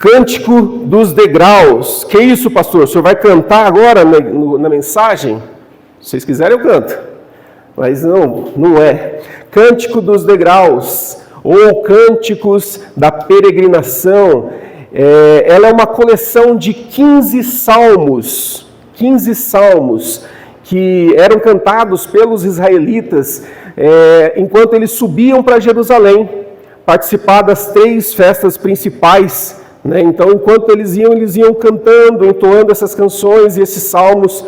Cântico dos degraus. Que isso, pastor? O senhor vai cantar agora na mensagem? Se vocês quiserem, eu canto. Mas não é. Cântico dos degraus, ou Cânticos da peregrinação. Ela é uma coleção de 15 salmos. 15 salmos que eram cantados pelos israelitas enquanto eles subiam para Jerusalém, participar das 3 festas principais. Então, enquanto eles iam cantando, entoando essas canções e esses salmos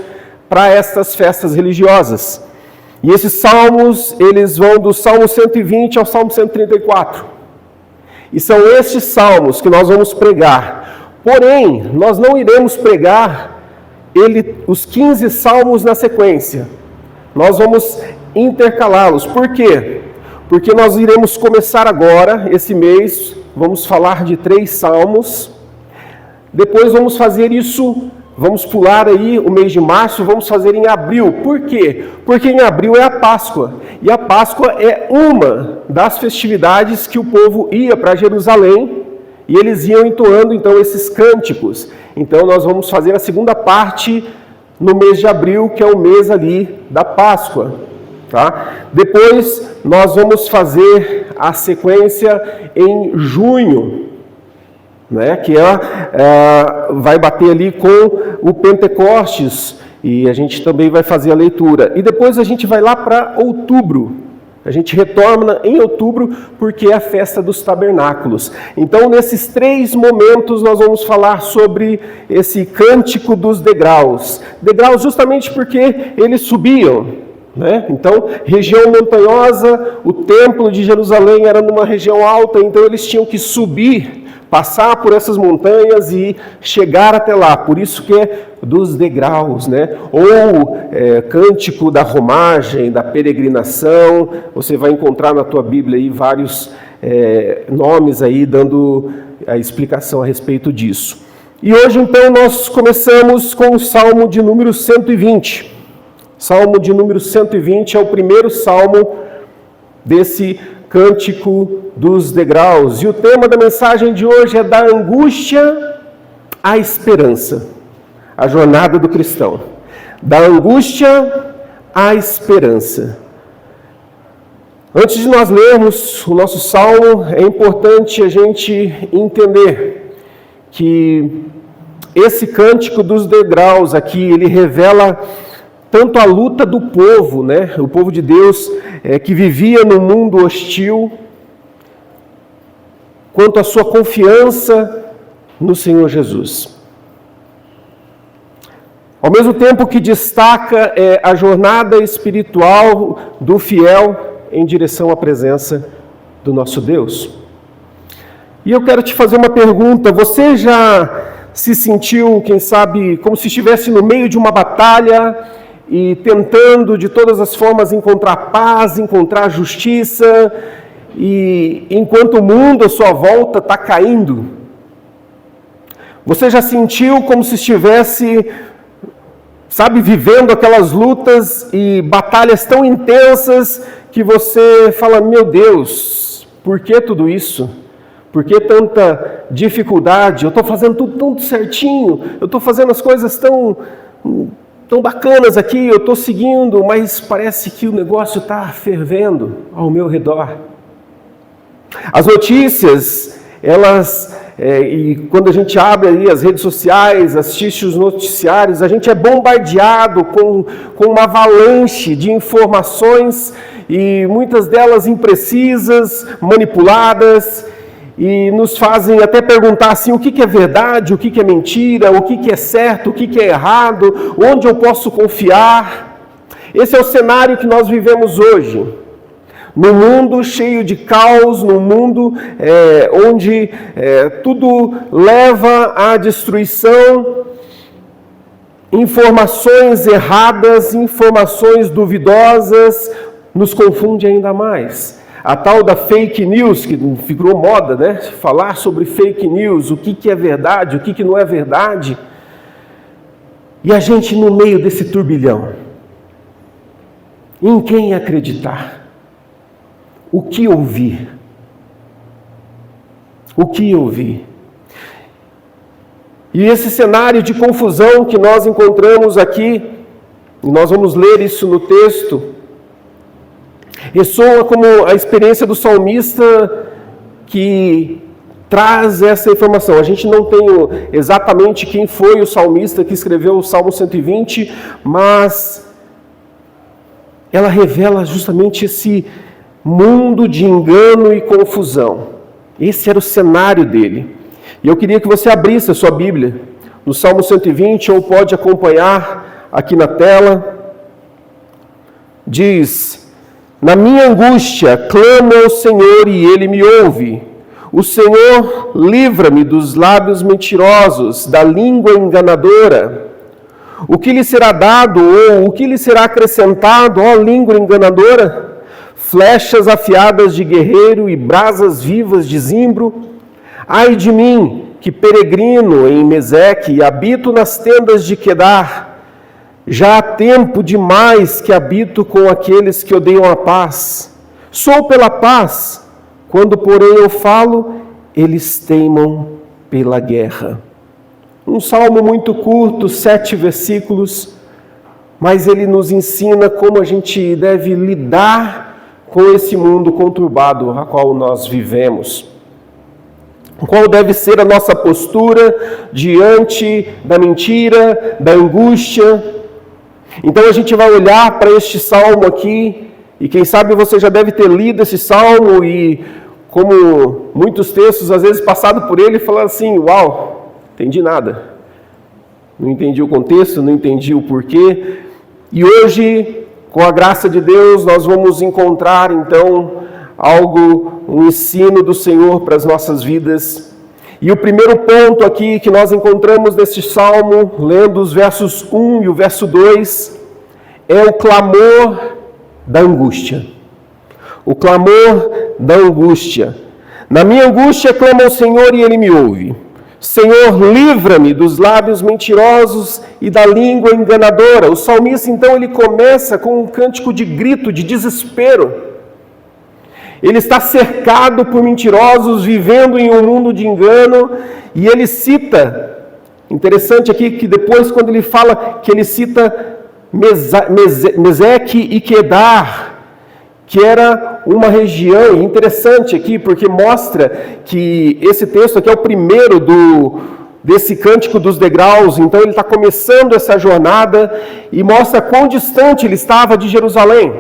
para estas festas religiosas. E esses salmos, eles vão do Salmo 120 ao Salmo 134. E são estes salmos que nós vamos pregar. Porém, nós não iremos pregar os 15 salmos na sequência. Nós vamos intercalá-los. Por quê? Porque nós iremos começar agora, esse mês, vamos falar de 3 salmos. Depois vamos fazer isso, vamos pular aí o mês de março, vamos fazer em abril. Por quê? Porque em abril é a Páscoa. E a Páscoa é uma das festividades que o povo ia para Jerusalém e eles iam entoando então esses cânticos. Então nós vamos fazer a segunda parte no mês de abril, que é o mês ali da Páscoa. Tá? Depois nós vamos fazer a sequência em junho, que vai bater ali com o Pentecostes, e a gente também vai fazer a leitura. E depois a gente vai lá para outubro. A gente retorna em outubro porque é a festa dos tabernáculos. Então, nesses 3 momentos, nós vamos falar sobre esse cântico dos degraus. Degraus justamente porque eles subiam. Então, região montanhosa, o templo de Jerusalém era numa região alta, então eles tinham que subir, passar por essas montanhas e chegar até lá. Por isso que é dos degraus, Ou cântico da romagem, da peregrinação. Você vai encontrar na tua Bíblia aí vários nomes aí dando a explicação a respeito disso. E hoje então nós começamos com o Salmo de número 120. Salmo de número 120 é o primeiro salmo desse Cântico dos degraus. E o tema da mensagem de hoje é da angústia à esperança. A jornada do cristão. Da angústia à esperança. Antes de nós lermos o nosso salmo, é importante a gente entender que esse Cântico dos degraus aqui, ele revela tanto a luta do povo, o povo de Deus que vivia no mundo hostil, quanto a sua confiança no Senhor Jesus. Ao mesmo tempo que destaca a jornada espiritual do fiel em direção à presença do nosso Deus. E eu quero te fazer uma pergunta: você já se sentiu, quem sabe, como se estivesse no meio de uma batalha e tentando de todas as formas encontrar paz, encontrar justiça, e enquanto o mundo à sua volta está caindo? Você já sentiu como se estivesse, vivendo aquelas lutas e batalhas tão intensas que você fala: meu Deus, por que tudo isso? Por que tanta dificuldade? Eu estou fazendo tudo tão certinho, eu estou fazendo as coisas tão bacanas aqui, eu estou seguindo, mas parece que o negócio está fervendo ao meu redor. As notícias, e quando a gente abre aí as redes sociais, assiste os noticiários, a gente é bombardeado com uma avalanche de informações, e muitas delas imprecisas, manipuladas, e nos fazem até perguntar assim: o que é verdade, o que é mentira, o que é certo, o que é errado, onde eu posso confiar. Esse é o cenário que nós vivemos hoje, num mundo cheio de caos, num mundo onde tudo leva à destruição, informações erradas, informações duvidosas, nos confunde ainda mais. A tal da fake news, que ficou moda, falar sobre fake news, o que é verdade, o que não é verdade. E a gente no meio desse turbilhão. Em quem acreditar? O que ouvir? O que ouvir? E esse cenário de confusão que nós encontramos aqui, e nós vamos ler isso no texto, ressoa como a experiência do salmista que traz essa informação. A gente não tem exatamente quem foi o salmista que escreveu o Salmo 120, mas ela revela justamente esse mundo de engano e confusão. Esse era o cenário dele. E eu queria que você abrisse a sua Bíblia no Salmo 120, ou pode acompanhar aqui na tela. Diz: na minha angústia clamo ao Senhor e Ele me ouve. O Senhor livra-me dos lábios mentirosos, da língua enganadora. O que lhe será dado ou o que lhe será acrescentado, ó língua enganadora? Flechas afiadas de guerreiro e brasas vivas de zimbro. Ai de mim, que peregrino em Meseque e habito nas tendas de Quedar. Já há tempo demais que habito com aqueles que odeiam a paz. Sou pela paz, quando porém eu falo, eles teimam pela guerra. Um salmo muito curto, 7 versículos, mas ele nos ensina como a gente deve lidar com esse mundo conturbado a qual nós vivemos. Qual deve ser a nossa postura diante da mentira, da angústia. Então a gente vai olhar para este salmo aqui, e quem sabe você já deve ter lido esse salmo e, como muitos textos, às vezes passado por ele e falado assim: uau, entendi nada. Não entendi o contexto, não entendi o porquê. E hoje, com a graça de Deus, nós vamos encontrar então um ensino do Senhor para as nossas vidas. E o primeiro ponto aqui que nós encontramos neste salmo, lendo os versos 1 e o verso 2, é o clamor da angústia. O clamor da angústia. Na minha angústia clamo ao Senhor e Ele me ouve. Senhor, livra-me dos lábios mentirosos e da língua enganadora. O salmista, então, ele começa com um cântico de grito, de desespero. Ele está cercado por mentirosos, vivendo em um mundo de engano, e ele cita, interessante aqui que depois quando ele fala que ele cita Meseque e Quedar, que era uma região, interessante aqui porque mostra que esse texto aqui é o primeiro desse cântico dos degraus, então ele está começando essa jornada e mostra quão distante ele estava de Jerusalém,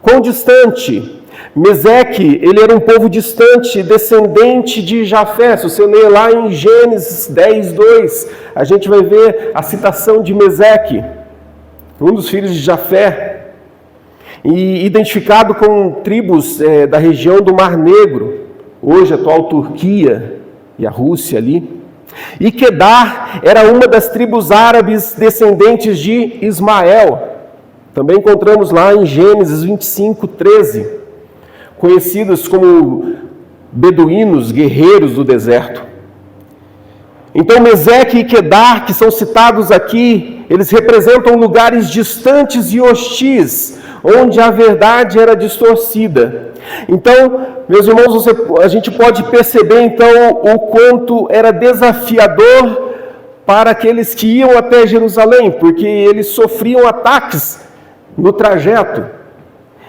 quão distante. Meseque, ele era um povo distante, descendente de Jafé. Se você ler lá em Gênesis 10, 2, a gente vai ver a citação de Meseque, um dos filhos de Jafé, e identificado com tribos da região do Mar Negro, hoje a atual Turquia e a Rússia ali. E Quedar era uma das tribos árabes descendentes de Ismael. Também encontramos lá em Gênesis 25, 13. Conhecidos como beduínos, guerreiros do deserto. Então Meseque e Quedar, que são citados aqui, eles representam lugares distantes e hostis, onde a verdade era distorcida. Então, meus irmãos, a gente pode perceber então o quanto era desafiador para aqueles que iam até Jerusalém, porque eles sofriam ataques no trajeto.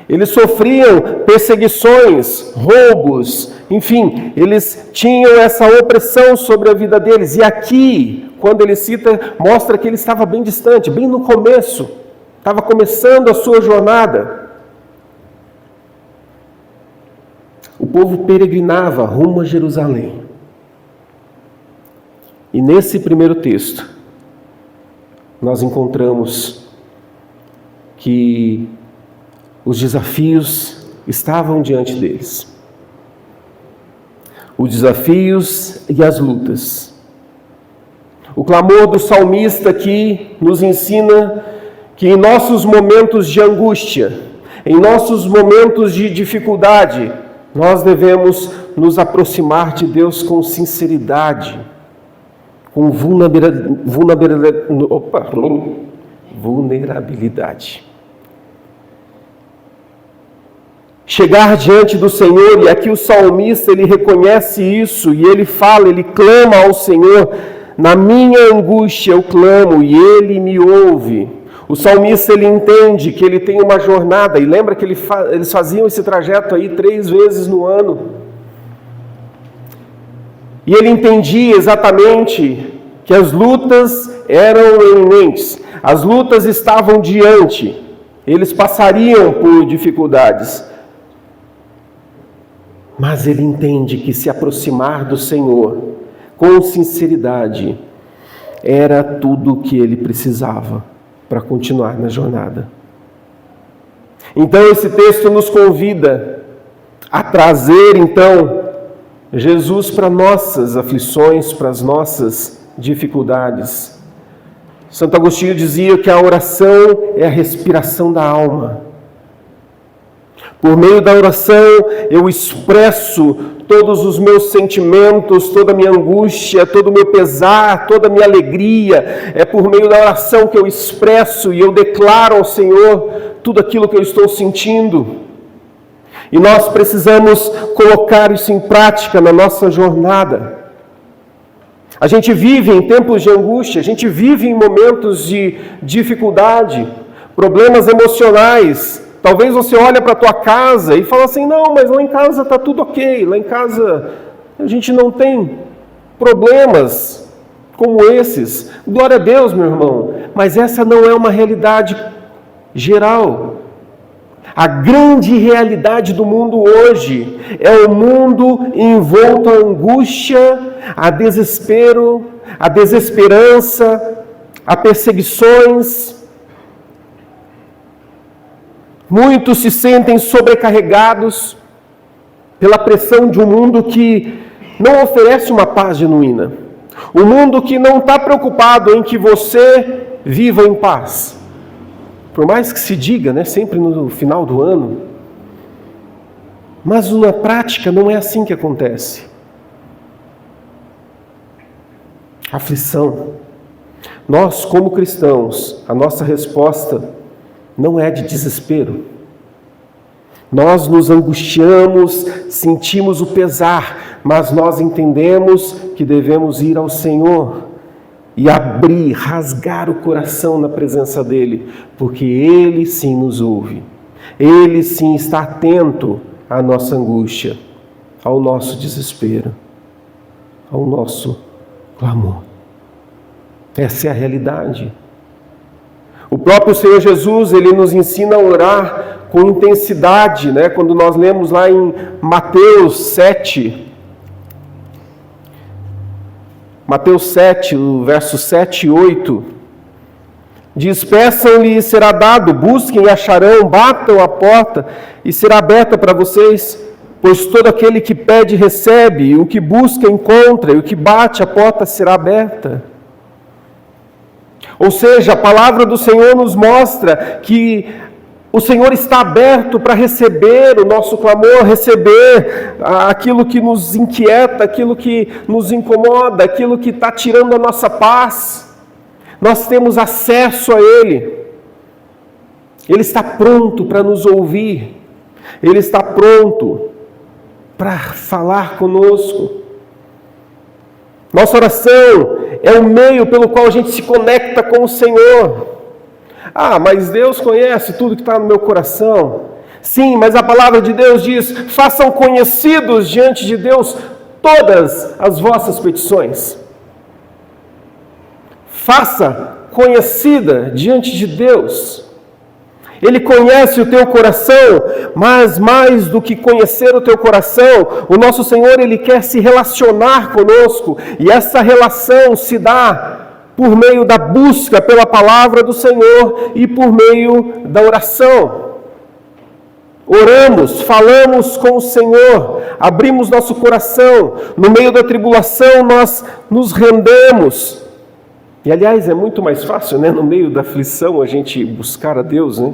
Eles sofriam perseguições, roubos, enfim, eles tinham essa opressão sobre a vida deles. E aqui, quando ele cita, mostra que ele estava bem distante, bem no começo, estava começando a sua jornada. O povo peregrinava rumo a Jerusalém. E nesse primeiro texto, nós encontramos que os desafios estavam diante deles. Os desafios e as lutas. O clamor do salmista aqui nos ensina que em nossos momentos de angústia, em nossos momentos de dificuldade, nós devemos nos aproximar de Deus com sinceridade, com vulnerabilidade. Chegar diante do Senhor, e aqui o salmista ele reconhece isso, e ele fala, ele clama ao Senhor, Na minha angústia eu clamo e Ele me ouve. O salmista, ele entende que ele tem uma jornada, e lembra que eles faziam esse trajeto aí 3 vezes no ano. E ele entendia exatamente que as lutas eram iminentes, as lutas estavam diante, eles passariam por dificuldades. Mas ele entende que se aproximar do Senhor com sinceridade era tudo o que ele precisava para continuar na jornada. Então esse texto nos convida a trazer então Jesus para nossas aflições, para as nossas dificuldades. Santo Agostinho dizia que a oração é a respiração da alma. Por meio da oração eu expresso todos os meus sentimentos, toda a minha angústia, todo o meu pesar, toda a minha alegria. É por meio da oração que eu expresso e eu declaro ao Senhor tudo aquilo que eu estou sentindo. E nós precisamos colocar isso em prática na nossa jornada. A gente vive em tempos de angústia, a gente vive em momentos de dificuldade, problemas emocionais. Talvez você olhe para a tua casa e fala assim, não, mas lá em casa está tudo ok, lá em casa a gente não tem problemas como esses. Glória a Deus, meu irmão, mas essa não é uma realidade geral. A grande realidade do mundo hoje é o mundo envolto a angústia, a desespero, a desesperança, a perseguições. Muitos se sentem sobrecarregados pela pressão de um mundo que não oferece uma paz genuína. Um mundo que não está preocupado em que você viva em paz. Por mais que se diga, né, sempre no final do ano. Mas na prática não é assim que acontece. Aflição. Nós, como cristãos, a nossa resposta não é de desespero. Nós nos angustiamos, sentimos o pesar, mas nós entendemos que devemos ir ao Senhor e abrir, rasgar o coração na presença dEle, porque Ele sim nos ouve. Ele sim está atento à nossa angústia, ao nosso desespero, ao nosso clamor. Essa é a realidade. O próprio Senhor Jesus, Ele nos ensina a orar com intensidade, né? Quando nós lemos lá em Mateus 7, o verso 7 e 8, diz, peçam-lhe e será dado, busquem e acharão, batam a porta e será aberta para vocês, pois todo aquele que pede recebe, o que busca encontra, e o que bate a porta será aberta. Ou seja, a palavra do Senhor nos mostra que o Senhor está aberto para receber o nosso clamor, receber aquilo que nos inquieta, aquilo que nos incomoda, aquilo que está tirando a nossa paz. Nós temos acesso a Ele. Ele está pronto para nos ouvir. Ele está pronto para falar conosco. Nossa oração é o meio pelo qual a gente se conecta com o Senhor. Ah, mas Deus conhece tudo que está no meu coração. Sim, mas a palavra de Deus diz, façam conhecidos diante de Deus todas as vossas petições. Faça conhecida diante de Deus. Ele conhece o teu coração, mas mais do que conhecer o teu coração, o nosso Senhor, Ele quer se relacionar conosco, e essa relação se dá por meio da busca pela palavra do Senhor e por meio da oração. Oramos, falamos com o Senhor, abrimos nosso coração, no meio da tribulação nós nos rendemos. E aliás, é muito mais fácil, né, no meio da aflição a gente buscar a Deus, né?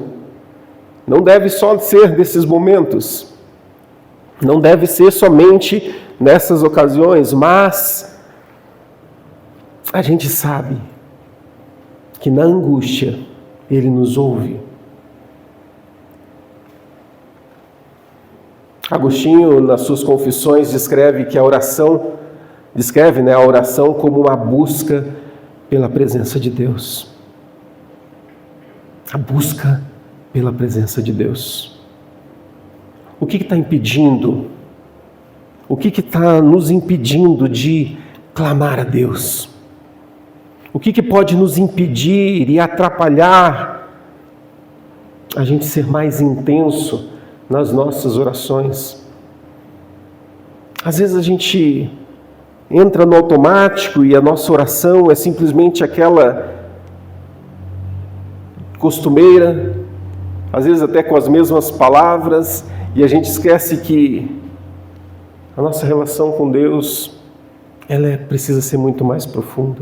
Não deve só ser desses momentos, não deve ser somente nessas ocasiões, mas a gente sabe que na angústia Ele nos ouve. Agostinho, nas suas confissões, descreve que a oração descreve, né, a oração como uma busca pela presença de Deus. A busca pela presença de Deus. O que está impedindo? O que está nos impedindo de clamar a Deus? O que pode nos impedir e atrapalhar a gente ser mais intenso nas nossas orações? Às vezes a gente entra no automático e a nossa oração é simplesmente aquela costumeira, às vezes até com as mesmas palavras, e a gente esquece que a nossa relação com Deus, ela precisa ser muito mais profunda.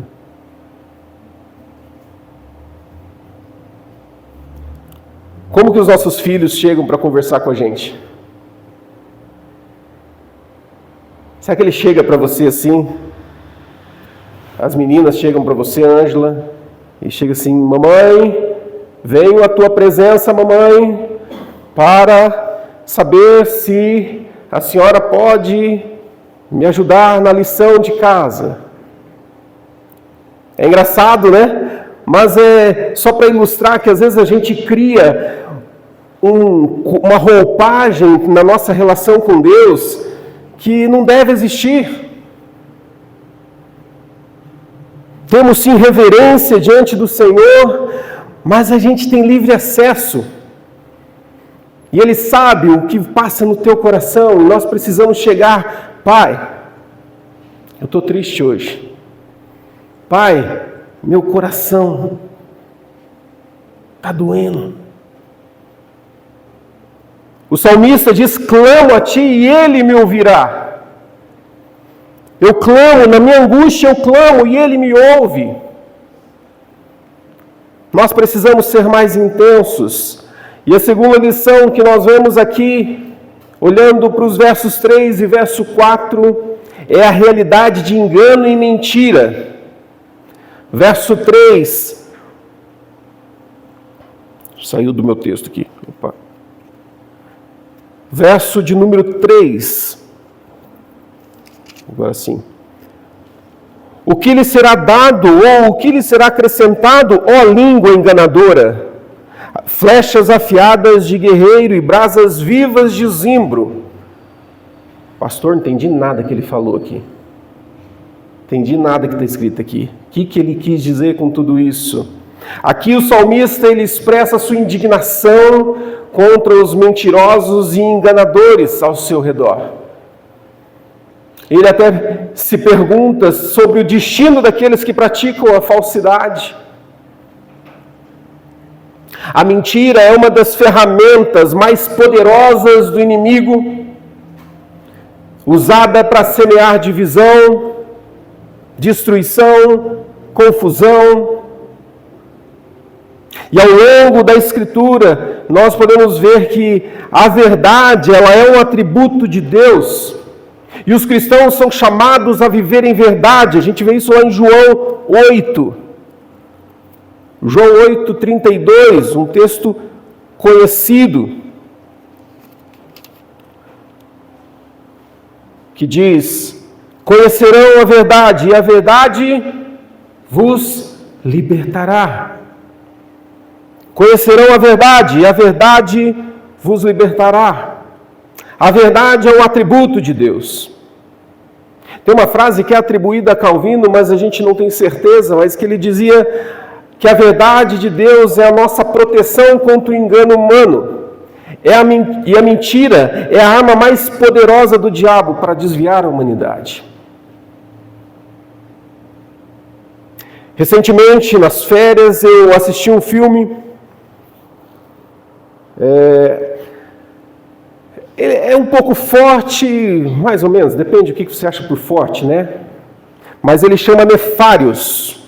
Como que os nossos filhos chegam para conversar com a gente? Será que ele chega para você assim? As meninas chegam para você, Ângela, e chega assim: mamãe, venho à tua presença, mamãe, para saber se a senhora pode me ajudar na lição de casa. É engraçado, né? Mas é só para ilustrar que às vezes a gente cria uma roupagem na nossa relação com Deus que não deve existir. Temos sim reverência diante do Senhor, mas a gente tem livre acesso. E Ele sabe o que passa no teu coração, e nós precisamos chegar: Pai, eu estou triste hoje. Pai, meu coração está doendo. O salmista diz: clamo a Ti e Ele me ouvirá. Eu clamo, na minha angústia eu clamo e Ele me ouve. Nós precisamos ser mais intensos. E a segunda lição que nós vemos aqui, olhando para os versos 3 e verso 4, é a realidade de engano e mentira. Verso 3. Saiu do meu texto aqui. Opa. Verso de número 3. Agora sim. O que lhe será dado ou o que lhe será acrescentado, ó língua enganadora? Flechas afiadas de guerreiro e brasas vivas de zimbro. Pastor, não entendi nada que ele falou aqui. Entendi nada que está escrito aqui. O que ele quis dizer com tudo isso? Aqui o salmista ele expressa a sua indignação contra os mentirosos e enganadores ao seu redor. Ele até se pergunta sobre o destino daqueles que praticam a falsidade. A mentira é uma das ferramentas mais poderosas do inimigo, usada para semear divisão, destruição, confusão. E ao longo da Escritura, nós podemos ver que a verdade, ela é um atributo de Deus. E os cristãos são chamados a viver em verdade. A gente vê isso lá em João 8. João 8:32, um texto conhecido, que diz: conhecerão a verdade, e a verdade vos libertará. Conhecerão a verdade, e a verdade vos libertará. A verdade é um atributo de Deus. Tem uma frase que é atribuída a Calvino, mas a gente não tem certeza, mas que ele dizia que a verdade de Deus é a nossa proteção contra o engano humano. E a mentira é a arma mais poderosa do diabo para desviar a humanidade. Recentemente, nas férias, eu assisti um filme. Ele é um pouco forte, mais ou menos, depende do que você acha por forte, né? Mas ele chama Nefários.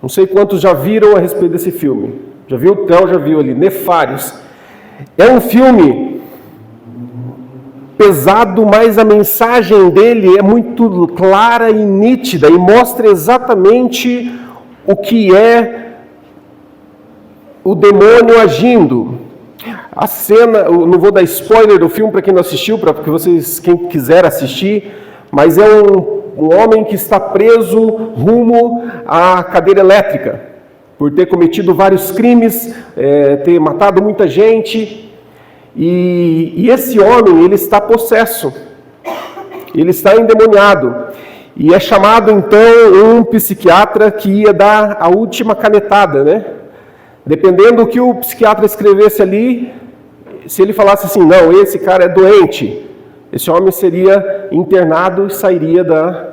Não sei quantos já viram a respeito desse filme. Já viu? O Theo já viu ali, Nefários. É um filme pesado, mas a mensagem dele é muito clara e nítida e mostra exatamente o que é o demônio agindo. A cena, eu não vou dar spoiler do filme para quem não assistiu, para que vocês, quem quiser assistir, mas é um homem que está preso rumo à cadeira elétrica, por ter cometido vários crimes, ter matado muita gente. E esse homem, ele está possesso, ele está endemoniado. E é chamado então um psiquiatra que ia dar a última canetada, né? Dependendo do que o psiquiatra escrevesse ali, se ele falasse assim, não, esse cara é doente, esse homem seria internado e sairia da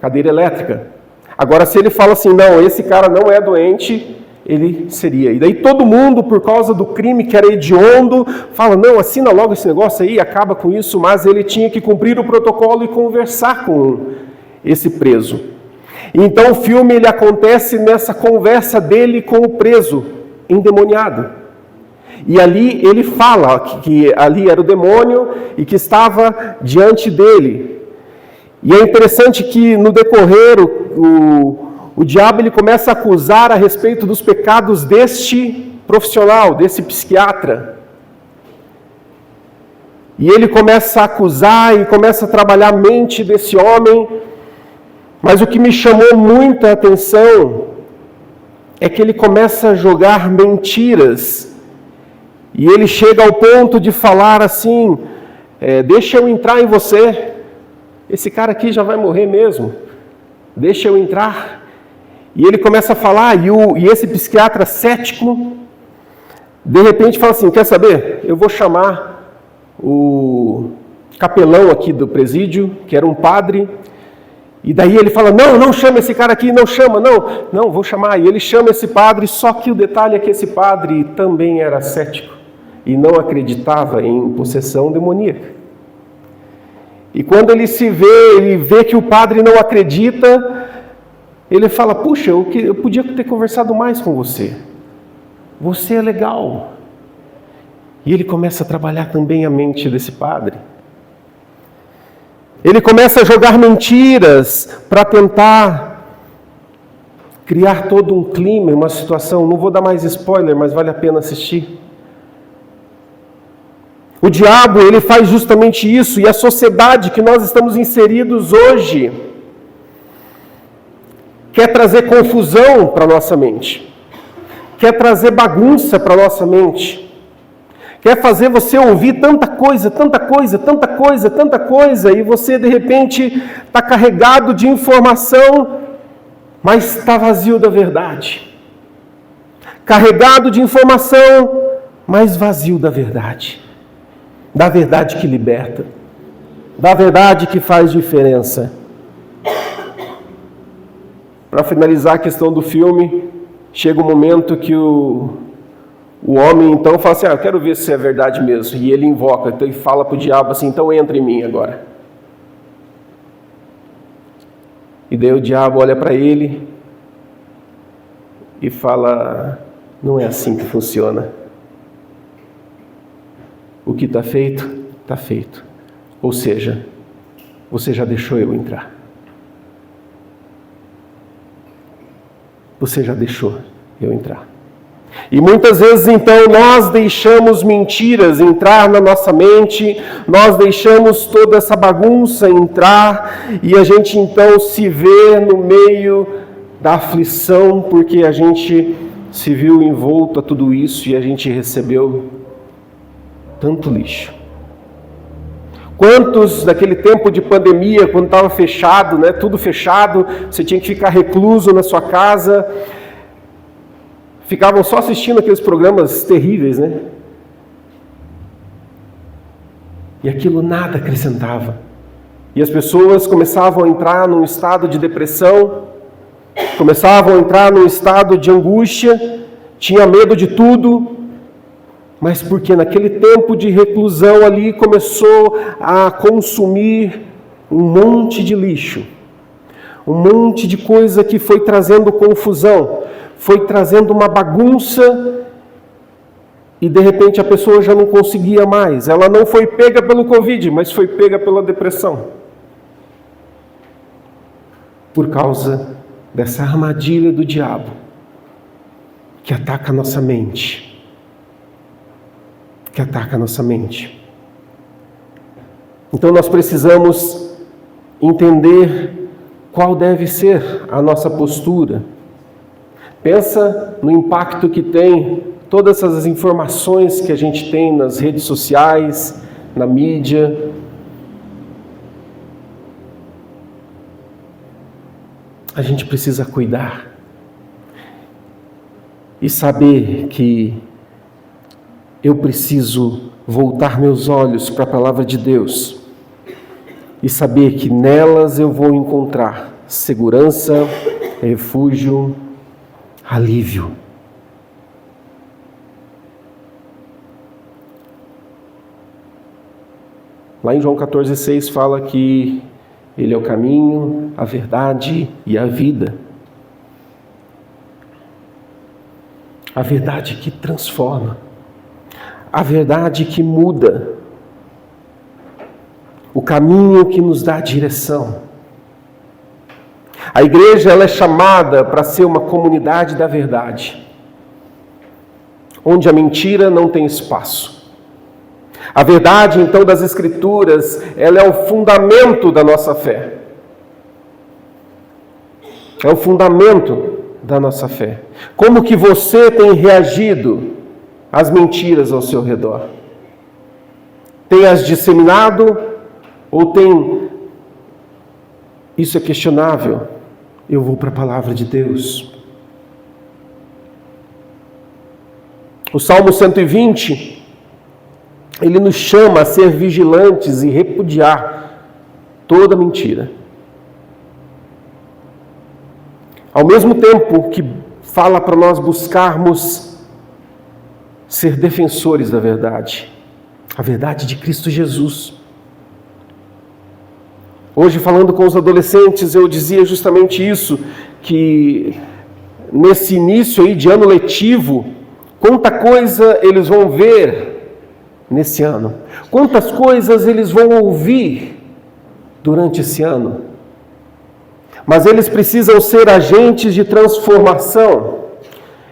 cadeira elétrica. Agora, se ele fala assim, não, esse cara não é doente, ele seria. E daí todo mundo, por causa do crime que era hediondo, fala, não, assina logo esse negócio aí, acaba com isso, mas ele tinha que cumprir o protocolo e conversar com esse preso. Então o filme ele acontece nessa conversa dele com o preso, endemoniado. E ali ele fala que ali era o demônio e que estava diante dele. E é interessante que no decorrer o diabo ele começa a acusar a respeito dos pecados deste profissional, desse psiquiatra. E ele começa a acusar e começa a trabalhar a mente desse homem. Mas o que me chamou muita atenção é que ele começa a jogar mentiras. E ele chega ao ponto de falar assim, deixa eu entrar em você. Esse cara aqui já vai morrer mesmo. Deixa eu entrar. E ele começa a falar, e esse psiquiatra cético, de repente fala assim, quer saber? Eu vou chamar o capelão aqui do presídio, que era um padre. E daí ele fala, não chama esse cara aqui, não chama, não, vou chamar. E ele chama esse padre, só que o detalhe é que esse padre também era cético e não acreditava em possessão demoníaca. E quando ele vê que o padre não acredita, ele fala, puxa, eu podia ter conversado mais com você. Você é legal. E ele começa a trabalhar também a mente desse padre. Ele começa a jogar mentiras para tentar criar todo um clima, uma situação. Não vou dar mais spoiler, mas vale a pena assistir. O diabo, ele faz justamente isso, e a sociedade que nós estamos inseridos hoje quer trazer confusão para a nossa mente, quer trazer bagunça para a nossa mente, quer fazer você ouvir tanta coisa, e você de repente está carregado de informação, mas está vazio da verdade. Carregado de informação, mas vazio da verdade. Da verdade que liberta. Da verdade que faz diferença. Para finalizar a questão do filme, chega um momento que o homem então fala assim, eu quero ver se é verdade mesmo. E ele invoca, então ele fala para o diabo assim, então entra em mim agora. E daí o diabo olha para ele e fala, não é assim que funciona. O que está feito, está feito. Ou seja, você já deixou eu entrar. Você já deixou eu entrar. E muitas vezes, então, nós deixamos mentiras entrar na nossa mente, nós deixamos toda essa bagunça entrar, e a gente, então, se vê no meio da aflição, porque a gente se viu envolto a tudo isso e a gente recebeu tanto lixo. Quantos naquele tempo de pandemia, quando estava fechado, né, tudo fechado, você tinha que ficar recluso na sua casa, ficavam só assistindo aqueles programas terríveis, né? E aquilo nada acrescentava. E as pessoas começavam a entrar num estado de depressão, começavam a entrar num estado de angústia, tinha medo de tudo, mas porque naquele tempo de reclusão ali começou a consumir um monte de lixo, um monte de coisa que foi trazendo confusão, foi trazendo uma bagunça, e de repente a pessoa já não conseguia mais. Ela não foi pega pelo Covid, mas foi pega pela depressão. Por causa dessa armadilha do diabo, que ataca a nossa mente. Que ataca a nossa mente. Então nós precisamos entender qual deve ser a nossa postura. Pensa no impacto que tem todas essas informações que a gente tem nas redes sociais, na mídia. A gente precisa cuidar e saber que eu preciso voltar meus olhos para a palavra de Deus e saber que nelas eu vou encontrar segurança, refúgio, alívio. Lá em João 14,6 fala que Ele é o caminho, a verdade e a vida. A verdade que transforma. A verdade que muda. O caminho que nos dá direção. A igreja ela é chamada para ser uma comunidade da verdade, onde a mentira não tem espaço. A verdade, então, das Escrituras, ela é o fundamento da nossa fé. É o fundamento da nossa fé. Como que você tem reagido às mentiras ao seu redor? Tem as disseminado ou tem... Isso é questionável. Eu vou para a palavra de Deus. O Salmo 120, ele nos chama a ser vigilantes e repudiar toda mentira. Ao mesmo tempo que fala para nós buscarmos ser defensores da verdade, a verdade de Cristo Jesus. Hoje, falando com os adolescentes, eu dizia justamente isso, que nesse início aí de ano letivo, quanta coisa eles vão ver nesse ano, quantas coisas eles vão ouvir durante esse ano. Mas eles precisam ser agentes de transformação,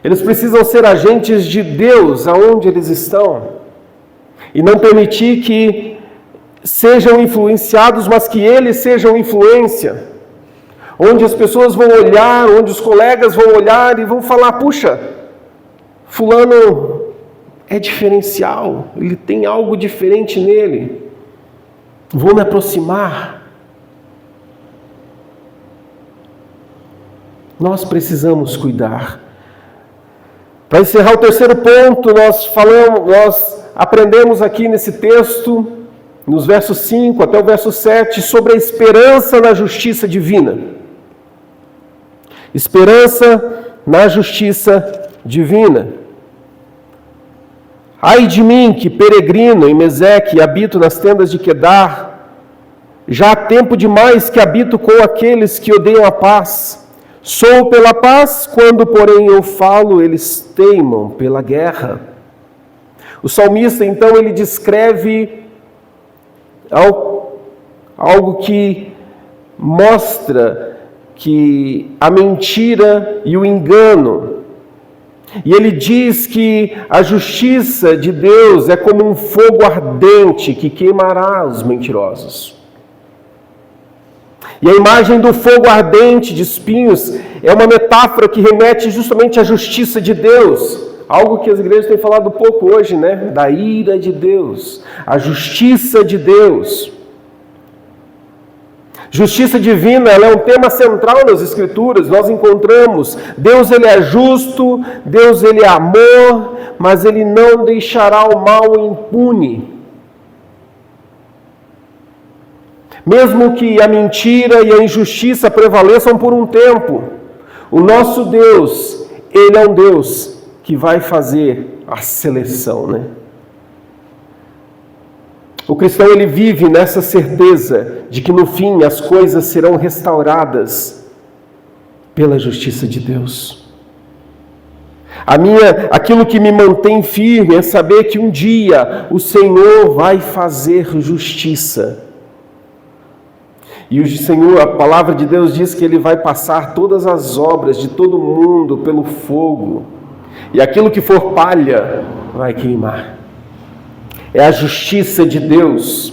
eles precisam ser agentes de Deus aonde eles estão, e não permitir que sejam influenciados, mas que eles sejam influência. Onde as pessoas vão olhar, onde os colegas vão olhar e vão falar, puxa, fulano é diferencial, ele tem algo diferente nele. Vou me aproximar. Nós precisamos cuidar. Para encerrar o terceiro ponto, nós aprendemos aqui nesse texto, nos versos 5 até o verso 7, sobre a esperança na justiça divina. Esperança na justiça divina. Ai de mim, que peregrino em Meseque e habito nas tendas de Quedar, já há tempo demais que habito com aqueles que odeiam a paz. Sou pela paz, quando porém eu falo, eles teimam pela guerra. O salmista, então, ele descreve algo que mostra que a mentira e o engano. E ele diz que a justiça de Deus é como um fogo ardente que queimará os mentirosos. E a imagem do fogo ardente de espinhos é uma metáfora que remete justamente à justiça de Deus. Algo que as igrejas têm falado pouco hoje, né? Da ira de Deus, a justiça de Deus. Justiça divina, ela é um tema central nas Escrituras. Nós encontramos, Deus ele é justo, Deus ele é amor, mas ele não deixará o mal impune. Mesmo que a mentira e a injustiça prevaleçam por um tempo, o nosso Deus, ele é um Deus que vai fazer a seleção, né? O cristão, ele vive nessa certeza de que no fim as coisas serão restauradas pela justiça de Deus. Aquilo que me mantém firme é saber que um dia o Senhor vai fazer justiça. E o Senhor, a palavra de Deus diz que Ele vai passar todas as obras de todo mundo pelo fogo. E aquilo que for palha vai queimar. É a justiça de Deus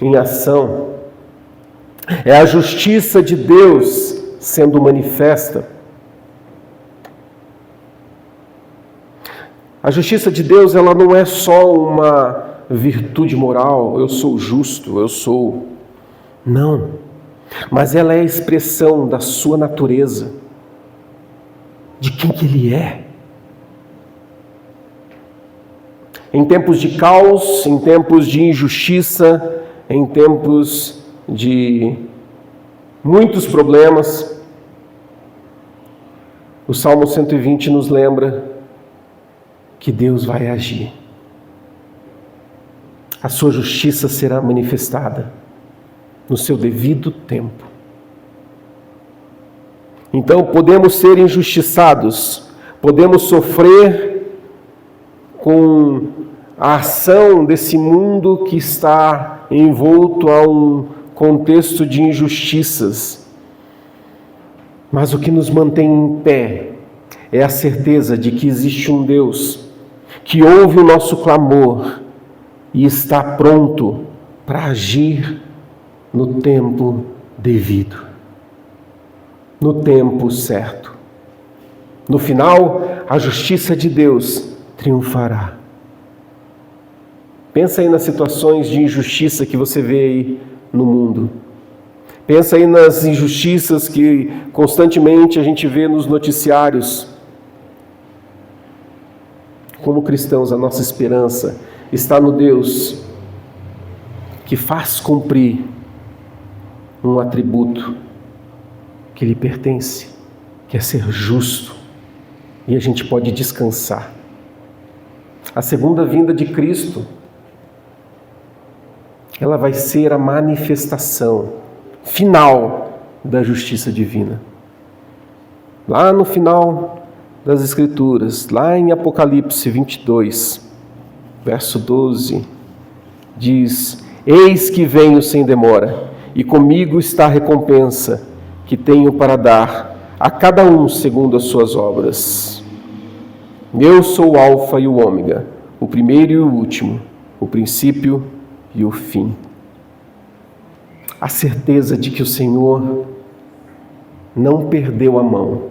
em ação. É a justiça de Deus sendo manifesta. A justiça de Deus, ela não é só uma virtude moral, eu sou justo, eu sou... Não, mas ela é a expressão da sua natureza, de quem que Ele é. Em tempos de caos, em tempos de injustiça, em tempos de muitos problemas, o Salmo 120 nos lembra que Deus vai agir. A sua justiça será manifestada no seu devido tempo. Então, podemos ser injustiçados, podemos sofrer com a ação desse mundo que está envolto a um contexto de injustiças. Mas o que nos mantém em pé é a certeza de que existe um Deus que ouve o nosso clamor e está pronto para agir no tempo devido, no tempo certo. No final, a justiça de Deus triunfará. Pensa aí nas situações de injustiça que você vê aí no mundo. Pensa aí nas injustiças que constantemente a gente vê nos noticiários. Como cristãos, a nossa esperança está no Deus que faz cumprir um atributo que lhe pertence, que é ser justo, e a gente pode descansar. A segunda vinda de Cristo, ela vai ser a manifestação final da justiça divina. Lá no final das Escrituras, lá em Apocalipse 22, verso 12, diz: Eis que venho sem demora, e comigo está a recompensa que tenho para dar a cada um segundo as suas obras. Eu sou o Alfa e o Ômega, o primeiro e o último, o princípio e o fim. A certeza de que o Senhor não perdeu a mão,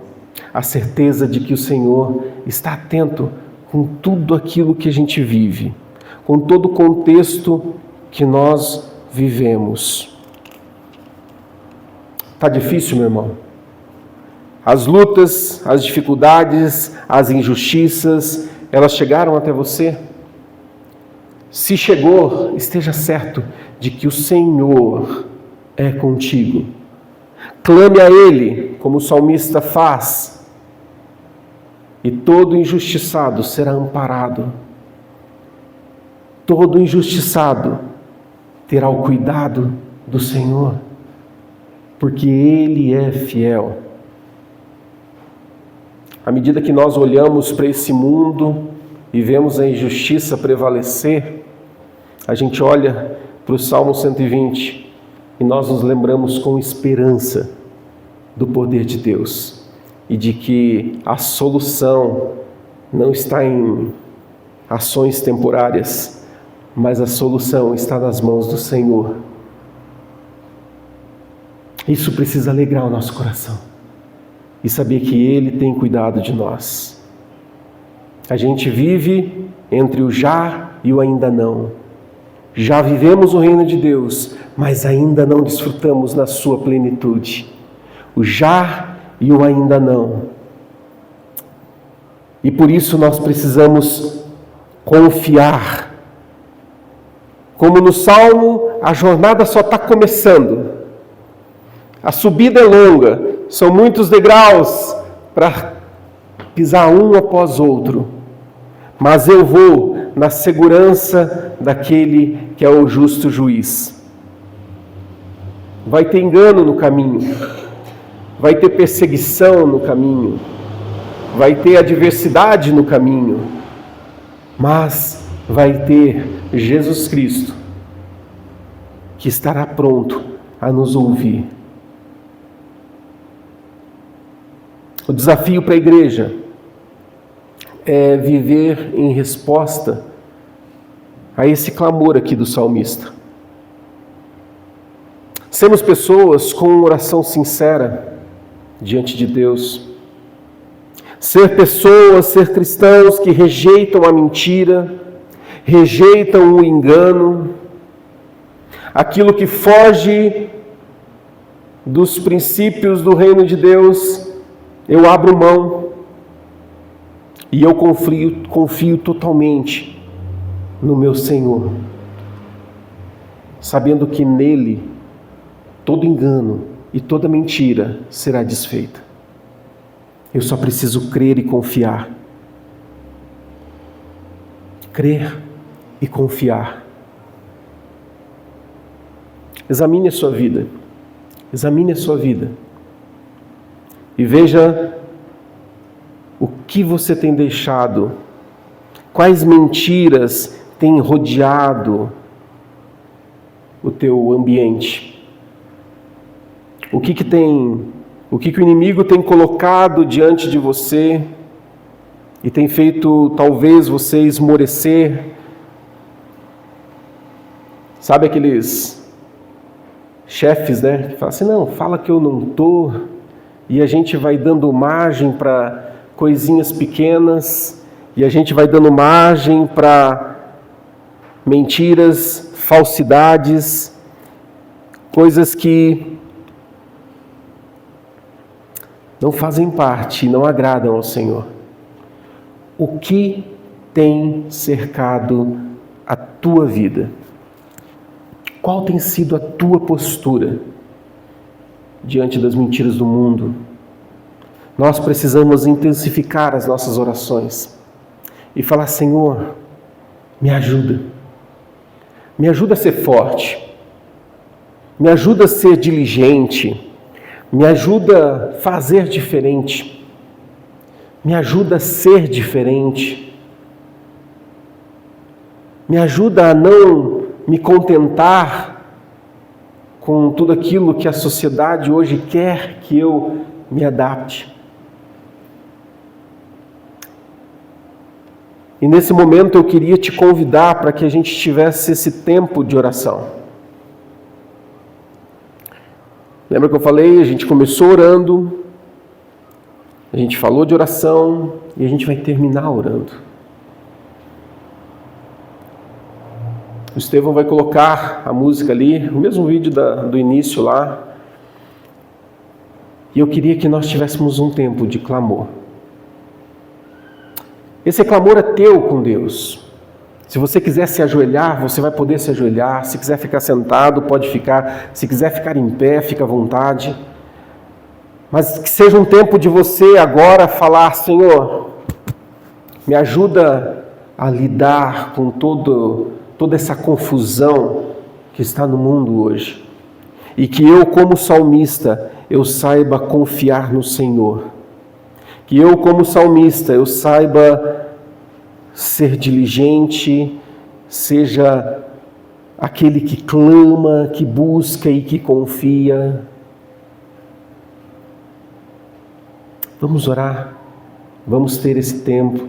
a certeza de que o Senhor está atento com tudo aquilo que a gente vive, com todo o contexto que nós vivemos. Está difícil, meu irmão? As lutas, as dificuldades, as injustiças, elas chegaram até você? Se chegou, esteja certo de que o Senhor é contigo. Clame a Ele, como o salmista faz, e todo injustiçado será amparado. Todo injustiçado terá o cuidado do Senhor, porque Ele é fiel. À medida que nós olhamos para esse mundo e vemos a injustiça prevalecer, a gente olha para o Salmo 120 e nós nos lembramos com esperança do poder de Deus e de que a solução não está em ações temporárias, mas a solução está nas mãos do Senhor. Isso precisa alegrar o nosso coração e saber que Ele tem cuidado de nós. A gente vive entre o já e o ainda não. Já vivemos o reino de Deus, mas ainda não desfrutamos na sua plenitude. O já e o ainda não. E por isso nós precisamos confiar. Como no Salmo, a jornada só está começando. A subida é longa, são muitos degraus para pisar um após outro. Mas eu vou na segurança daquele que é o justo juiz. Vai ter engano no caminho, vai ter perseguição no caminho, vai ter adversidade no caminho, mas vai ter Jesus Cristo, que estará pronto a nos ouvir. O desafio para a igreja é viver em resposta a esse clamor aqui do salmista. Sermos pessoas com uma oração sincera diante de Deus. Ser pessoas, ser cristãos que rejeitam a mentira, rejeitam o engano, aquilo que foge dos princípios do reino de Deus, eu abro mão e eu confio totalmente no meu Senhor, sabendo que nele todo engano e toda mentira será desfeita. Eu só preciso crer e confiar. Crer e confiar. Examine a sua vida. Examine a sua vida. E veja o que você tem deixado, quais mentiras têm rodeado o teu ambiente. O que o inimigo tem colocado diante de você e tem feito talvez você esmorecer. Sabe aqueles chefes, né? Que falam assim, não, fala que eu não tô. E a gente vai dando margem para coisinhas pequenas, e a gente vai dando margem para mentiras, falsidades, coisas que não fazem parte, não agradam ao Senhor. O que tem cercado a tua vida? Qual tem sido a tua postura diante das mentiras do mundo? Nós precisamos intensificar as nossas orações e falar, Senhor, me ajuda. Me ajuda a ser forte. Me ajuda a ser diligente. Me ajuda a fazer diferente. Me ajuda a ser diferente. Me ajuda a não me contentar com tudo aquilo que a sociedade hoje quer que eu me adapte. E nesse momento eu queria te convidar para que a gente tivesse esse tempo de oração. Lembra que eu falei? A gente começou orando, a gente falou de oração e a gente vai terminar orando. O Estevão vai colocar a música ali, o mesmo vídeo do início lá. E eu queria que nós tivéssemos um tempo de clamor. Esse clamor é teu com Deus. Se você quiser se ajoelhar, você vai poder se ajoelhar. Se quiser ficar sentado, pode ficar. Se quiser ficar em pé, fica à vontade. Mas que seja um tempo de você agora falar, Senhor, me ajuda a lidar com toda essa confusão que está no mundo hoje. E que eu, como salmista, eu saiba confiar no Senhor. Que eu, como salmista, eu saiba ser diligente, seja aquele que clama, que busca e que confia. Vamos orar, vamos ter esse tempo.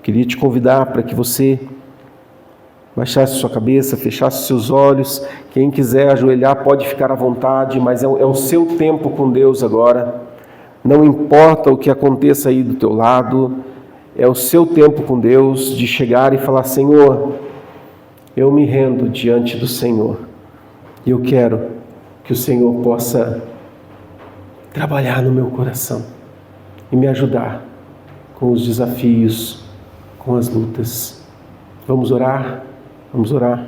Queria te convidar para que você baixasse sua cabeça, fechasse seus olhos. Quem quiser ajoelhar pode ficar à vontade, mas é o seu tempo com Deus agora. Não importa o que aconteça aí do teu lado, é o seu tempo com Deus de chegar e falar, Senhor, eu me rendo diante do Senhor. E eu quero que o Senhor possa trabalhar no meu coração e me ajudar com os desafios, com as lutas. Vamos orar? Vamos orar.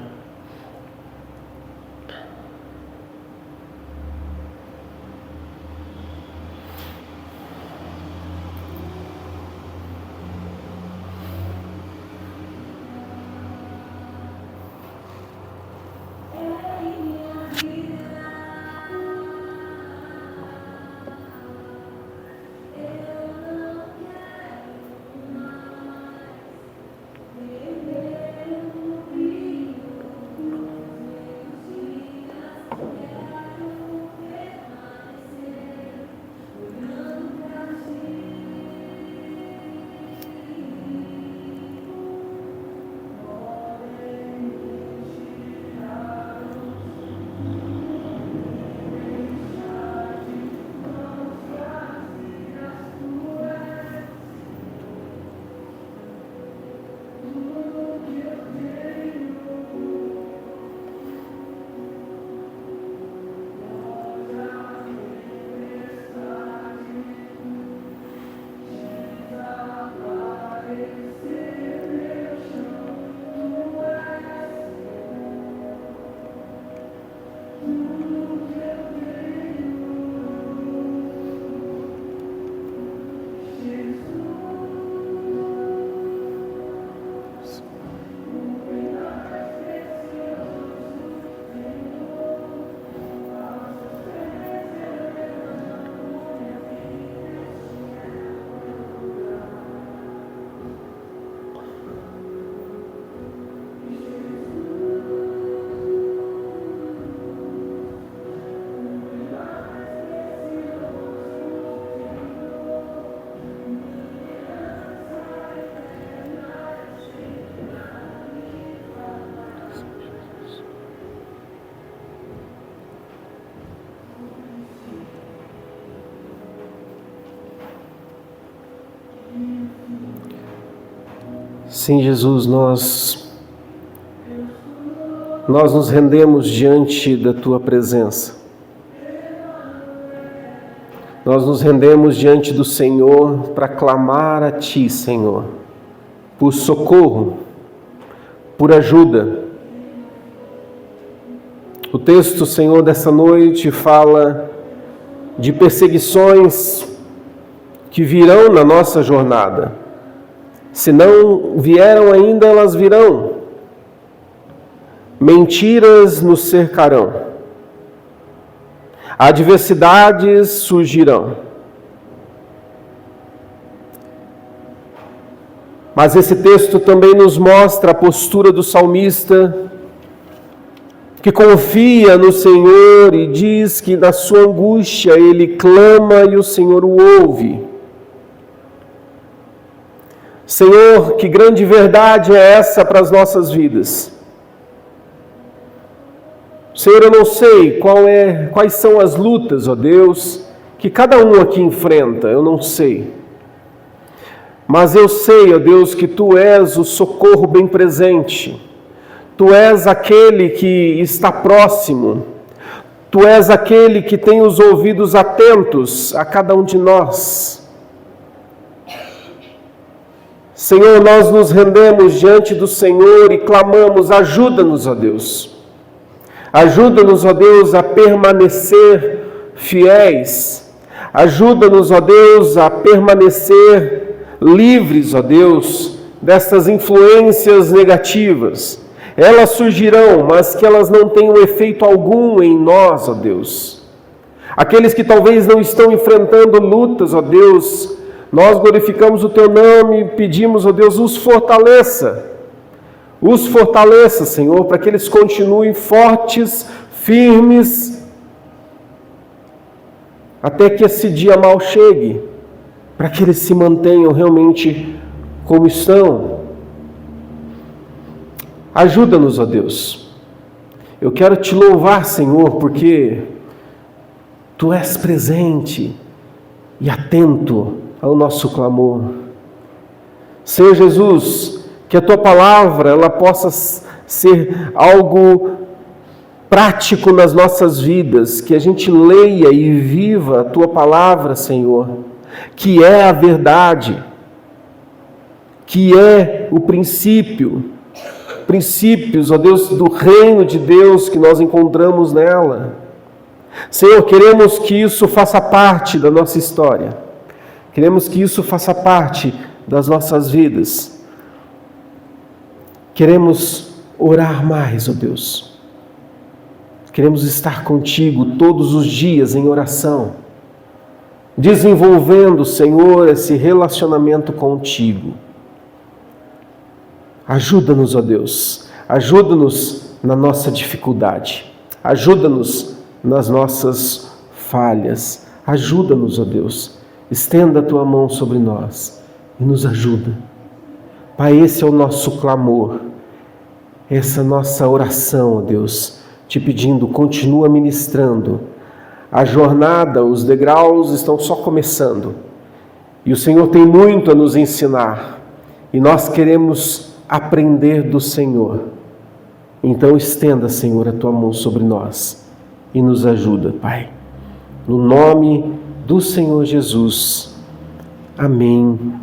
Sim, Jesus, nós nos rendemos diante da Tua presença. Nós nos rendemos diante do Senhor para clamar a Ti, Senhor, por socorro, por ajuda. O texto, Senhor, dessa noite fala de perseguições que virão na nossa jornada. Se não vieram ainda, elas virão. Mentiras nos cercarão. Adversidades surgirão. Mas esse texto também nos mostra a postura do salmista, que confia no Senhor e diz que na sua angústia ele clama e o Senhor o ouve. Senhor, que grande verdade é essa para as nossas vidas? Senhor, eu não sei quais são as lutas, ó Deus, que cada um aqui enfrenta, eu não sei. Mas eu sei, ó Deus, que Tu és o socorro bem presente. Tu és aquele que está próximo. Tu és aquele que tem os ouvidos atentos a cada um de nós. Senhor, nós nos rendemos diante do Senhor e clamamos, ajuda-nos, ó Deus. Ajuda-nos, ó Deus, a permanecer fiéis. Ajuda-nos, ó Deus, a permanecer livres, ó Deus, destas influências negativas. Elas surgirão, mas que elas não tenham efeito algum em nós, ó Deus. Aqueles que talvez não estão enfrentando lutas, ó Deus, nós glorificamos o Teu nome e pedimos, ó Deus, os fortaleça. Os fortaleça, Senhor, para que eles continuem fortes, firmes, até que esse dia mal chegue, para que eles se mantenham realmente como estão. Ajuda-nos, ó Deus. Eu quero Te louvar, Senhor, porque Tu és presente e atento ao nosso clamor. Senhor Jesus, que a Tua palavra ela possa ser algo prático nas nossas vidas, que a gente leia e viva a Tua palavra, Senhor, que é a verdade, que é o princípios, ó Deus, do reino de Deus que nós encontramos nela. Senhor, queremos que isso faça parte da nossa história. Queremos que isso faça parte das nossas vidas. Queremos orar mais, ó Deus. Queremos estar contigo todos os dias em oração, desenvolvendo, Senhor, esse relacionamento contigo. Ajuda-nos, ó Deus, ajuda-nos na nossa dificuldade, ajuda-nos nas nossas falhas, ajuda-nos, ó Deus, estenda a Tua mão sobre nós e nos ajuda. Pai, esse é o nosso clamor, essa nossa oração, ó Deus, Te pedindo, continua ministrando. A jornada, os degraus estão só começando e o Senhor tem muito a nos ensinar e nós queremos aprender do Senhor. Então estenda, Senhor, a Tua mão sobre nós e nos ajuda, Pai. No nome do Senhor Jesus. Amém,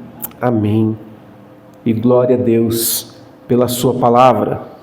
amém. E glória a Deus pela Sua palavra.